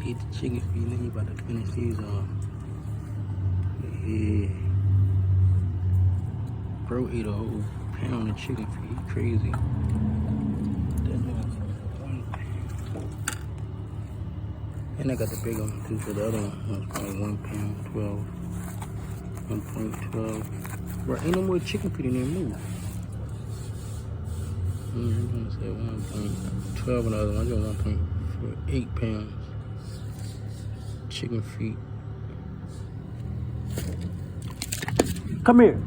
ate the chicken feet, and then he about to finish these off. Yeah. Bro ate a whole pound of chicken feet. Crazy. And I got the big one too, so the other one was probably 1 pound, 1.12. Bro, ain't no more chicken feet in there, move. I'm gonna say 1.12 and the other one. I got 1.8 pounds. Chicken feet. Come here.